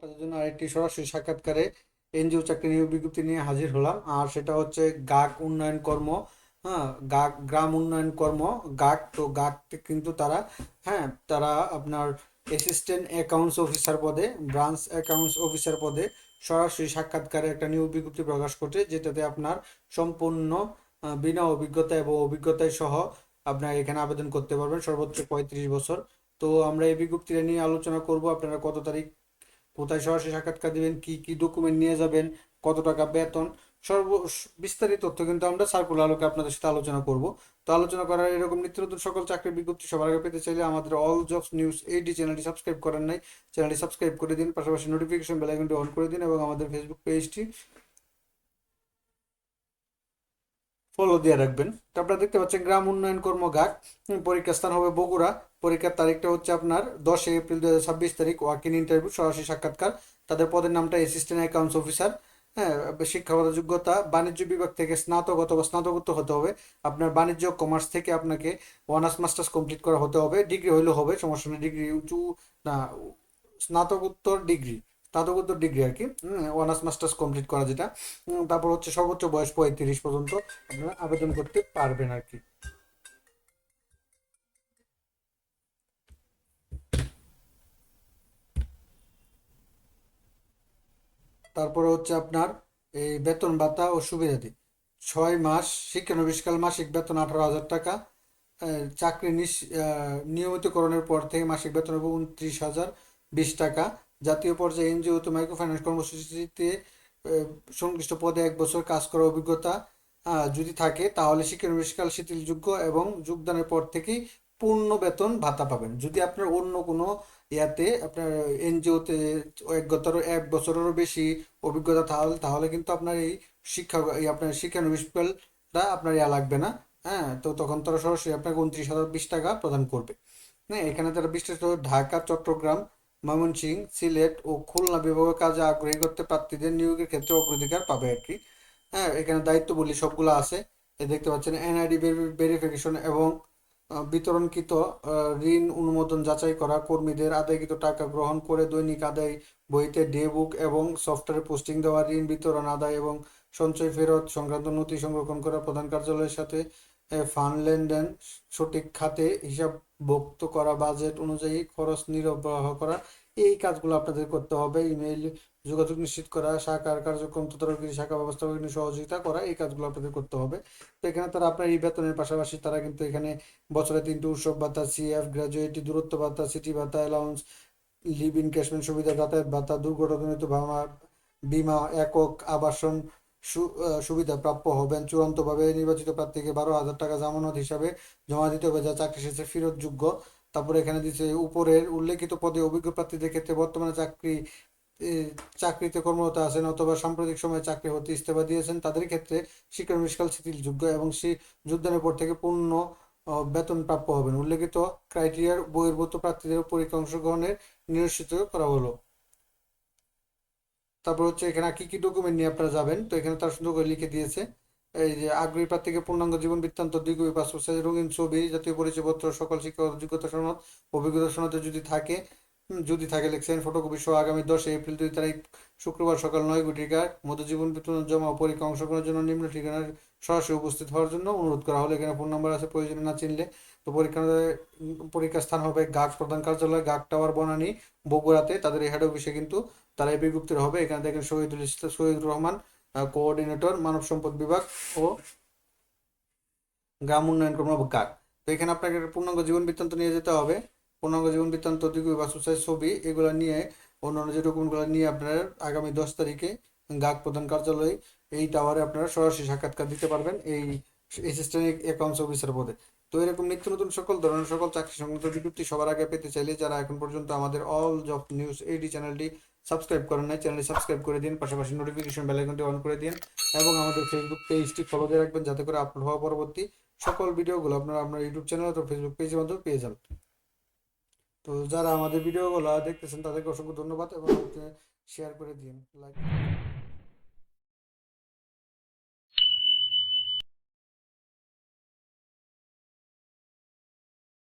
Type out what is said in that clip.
আপনাদের জন্য আরেকটি সরাসরি সাক্ষাৎকারে এনজিও চাকরি নিয়োগ বিজ্ঞপ্তি নিয়ে হাজির হলাম। আর সেটা হচ্ছে গাক উন্নয়ন কর্ম। হ্যাঁ, গাক গ্রাম উন্নয়ন কর্ম। গাক তো গাক কিন্তু তারা আপনার অ্যাসিস্ট্যান্ট অ্যাকাউন্টস অফিসার পদে, ব্রাঞ্চ অ্যাকাউন্টস অফিসার পদে সরাসরি সাক্ষাৎকারে একটা নিয়োগ বিজ্ঞপ্তি প্রকাশ করছে, যেটাতে আপনার সম্পূর্ণ বিনা অভিজ্ঞতা এবং অভিজ্ঞতায় সহ আপনার এখানে আবেদন করতে পারবেন, সর্বোচ্চ 35 বছর। তো আমরা এই বিজ্ঞপ্তিটা নিয়ে আলোচনা করব। আপনারা কত তারিখ কোথায় সরাসরি সাক্ষাৎকার দিবেন, কি কি ডকুমেন্ট নিয়ে যাবেন, কত টাকা বেতন, সর্ব বিস্তারিত তথ্য কিন্তু আমরা সার্কুলার আলোকে আপনাদের সাথে আলোচনা করব। তো আলোচনা করার এরকম নিত্য নতুন সকল চাকরির বিজ্ঞপ্তি সবার আগে পেতে চাইলে আমাদের অল জবস নিউজ এইডি চ্যানেলটি সাবস্ক্রাইব করেন নাই, চ্যানেলটি সাবস্ক্রাইব করে দিন, পাশাপাশি নোটিফিকেশন বেল আইকনটি অন করে দিন এবং আমাদের ফেসবুক পেজটি ফলো দিয়ে রাখবেন। তো আপনারা দেখতে পাচ্ছেন গ্রাম উন্নয়ন কর্ম গাক। পরীক্ষা স্থান হবে বগুড়া। পরীক্ষার তারিখটা হচ্ছে আপনার 10 এপ্রিল 2026 তারিখ। ওয়াকিং ইন্টারভিউ, সরাসরি সাক্ষাৎকার। তাদের পদের নামটা অ্যাসিস্ট্যান্ট অ্যাকাউন্টস অফিসার। হ্যাঁ, শিক্ষাগত যোগ্যতা বাণিজ্য বিভাগ থেকে স্নাতক অথবা স্নাতকোত্তর হতে হবে। আপনার বাণিজ্য কমার্স থেকে আপনাকে অনার্স মাস্টার্স কমপ্লিট করা হতে হবে। ডিগ্রি হইলেও হবে, সমস্যা নেই। ডিগ্রি উঁচু না, স্নাতকোত্তর ডিগ্রি, স্নাতকোত্তর ডিগ্রি আর কি, অনার্স মাস্টার্স কমপ্লিট করা যেটা। তারপর হচ্ছে সর্বোচ্চ বয়স 35 পর্যন্ত আপনারা আবেদন করতে পারবেন আর কি। তারপরে হচ্ছে আপনার এই বেতন ভাতা ও সুবিধাদি। 6 মাস শিক্ষানবিশকাল, মাসিক বেতন 18,000 টাকা। চাকরি নিয়মিতকরণের পর থেকে মাসিক বেতন হবে 29,020 টাকা। জাতীয় পর্যায়ে এনজিও তো মাইক্রো ফাইন্যান্স কর্মসূচিতে সংশ্লিষ্ট পদে 1 বছর কাজ করার অভিজ্ঞতা যদি থাকে তাহলে শিক্ষানবিশকাল শিথিলযোগ্য এবং যোগদানের পর থেকেই পূর্ণ বেতন ভাতা পাবেন। যদি আপনার অন্য কোনো ইয়াতে আপনার এনজিওতে 1 বছরেরও বেশি অভিজ্ঞতা তাহলে তাহলে কিন্তু আপনার আপনার শিক্ষানবিশকালটা আপনার লাগবে না। হ্যাঁ, তো তখন তারা সরাসরি আপনাকে 29,020 টাকা প্রদান করবে। হ্যাঁ, এখানে তারা বিশেষত ঢাকা, চট্টগ্রাম, ময়মনসিংহ, সিলেট ও খুলনা বিভাগের কাজে আগ্রহী করতে প্রার্থীদের নিয়োগের ক্ষেত্রে অগ্রাধিকার পাবে আর কি। হ্যাঁ, এখানে দায়িত্ব বলি সবগুলো আছে। দেখতে পাচ্ছেন এনআইডি ভেরিফিকেশন এবং বিতরণকৃত ঋণ অনুমোদন যাচাই করা, কর্মীদের আদায়কৃত টাকা গ্রহণ করে দৈনিক আদায় বইতে ডে বুক এবং সফটওয়্যারে পোস্টিং দেওয়া, ঋণ বিতরণ, আদায় এবং সঞ্চয় ফেরত সংক্রান্ত নথি সংরক্ষণ করা, প্রধান কার্যালয়ের সাথে ফান্ড লেনদেন সঠিক খাতে হিসাবভুক্ত করা, বাজেট অনুযায়ী খরচ নির্বাহ করা, এই কাজগুলো আপনাদের করতে হবে। ইমেইল যোগাযোগ নিশ্চিত করা, শাখার কার্যক্রম তদারকি, শাখা ব্যবস্থাপনা সহযোগিতা করা, এই কাজগুলো আপনাদের করতে হবে। তো এখানে তারা আপনার এই বেতনের পাশাপাশি তারা কিন্তু এখানে বছরে 3টি উৎসব ভাতা, সিএফ, গ্র্যাজুয়েটি, দূরত্ব ভাতা, সিটি ভাতা, অ্যালাউন্স, লিভ ইনক্যাশমেন্ট সুবিধা, যাতায়াত ভাতা, দুর্ঘটনাজনিত বীমা, একক আবাসন সুবিধা প্রাপ্য হবেন। চূড়ান্তভাবে নির্বাচিত প্রার্থীকে 12,000 টাকা জামানত হিসাবে জমা দিতে হবে, যা চাকরি শেষে ফেরতযোগ্য। তারপরে এখানে দিচ্ছে উপরের উল্লেখিত পদে অভিজ্ঞ প্রার্থীদের ক্ষেত্রে বর্তমানে এ, চাকরিতে কর্মরত আছেন অথবা সাম্প্রতিক সময়ে চাকরি হতে ইস্তফা দিয়েছেন তাদের ক্ষেত্রে শিক্ষানবিশকাল শিথিলযোগ্য এবং যোগদানের পর থেকে পূর্ণ বেতন প্রাপ্য হবেন। উল্লেখিত ক্রাইটেরিয়ার বহির্ভূত প্রার্থীদের পরীক্ষা অংশগ্রহণের নিশ্চিত করা হলো। তারপর হচ্ছে এখানে কি কি ডকুমেন্ট নিয়ে আপনারা যাবেন, তো এখানে তার সুন্দর করে লিখে দিয়েছে। এই যে আগ্রহী প্রার্থীকে পূর্ণাঙ্গ জীবন বৃত্তান্ত, 2 কপি পাসপোর্ট সাইজের রঙিন ছবি, জাতীয় পরিচয়পত্র, সকল শিক্ষাগত যোগ্যতা সনদ, অভিজ্ঞতা সনদে যদি থাকে লিখছেন ফটোকপি সহ আগামী 10 এপ্রিল 2 তারিখ শুক্রবার সকাল 9 ঘটিকার মধ্যে জীবন বৃত্তান্ত জমা ও পরীক্ষা অংশগ্রহণের জন্য নিম্ন ঠিকানায় সরাসরি উপস্থিত হওয়ার জন্য অনুরোধ করা হলো। এখানে ফোন নাম্বার আছে, প্রয়োজনে না চিনলে। তো পরীক্ষা স্থান হবে গাক প্রধান কার্যালয়, গাক টাওয়ার, বনানী, বগুড়াতে। তাদের এই হেড অফিসে কিন্তু তারা এই বিজ্ঞপ্তির হবে। এখানে দেখেন শহীদুর রহমান, কোঅর্ডিনেটর মানব সম্পদ বিভাগ ও গ্রাম উন্নয়ন কর্ম গাক। তো এখানে আপনাকে একটা পূর্ণাঙ্গ জীবন বৃত্তান্ত নিয়ে যেতে হবে। পূর্ণাঙ্গ জীবন বৃত্তান্ত, 2 কপি পাসপোর্ট সাইজ ছবি, এগুলো নিয়ে অন্যান্য যে ডকুমেন্টগুলো নিয়ে আপনারা আগামী 10 তারিখে গাক প্রধান কার্যালয় এই টাওয়ারে আপনারা সরাসরি সাক্ষাৎকার দিতে পারবেন এই অ্যাসিস্ট্যান্ট অ্যাকাউন্টস অফিসার পদে। তো এরকম নিত্য নতুন সকল ধরনের সকল চাকরি সংক্রান্ত বিজ্ঞপ্তি সবার আগে পেতে চাইলে যারা এখন পর্যন্ত আমাদের অল জব নিউজ এইডি চ্যানেলটি সাবস্ক্রাইব করেন নাই, চ্যানেলটি সাবস্ক্রাইব করে দিন, পাশাপাশি নোটিফিকেশন বেল আইকনটি অন করে দিন এবং আমাদের ফেসবুক পেজটি ফলো দিয়ে রাখবেন, যাতে করে আপলোড হওয়া পরবর্তী সকল ভিডিওগুলো আপনারা আপনার ইউটিউব চ্যানেল অথবা ফেসবুক পেজের মাধ্যমে পেয়ে যাবেন। তো যারা আমাদের ভিডিওগুলো দেখতেছেন তাদেরকে অসংখ্য ধন্যবাদ এবং শেয়ার করে দিন, লাইক।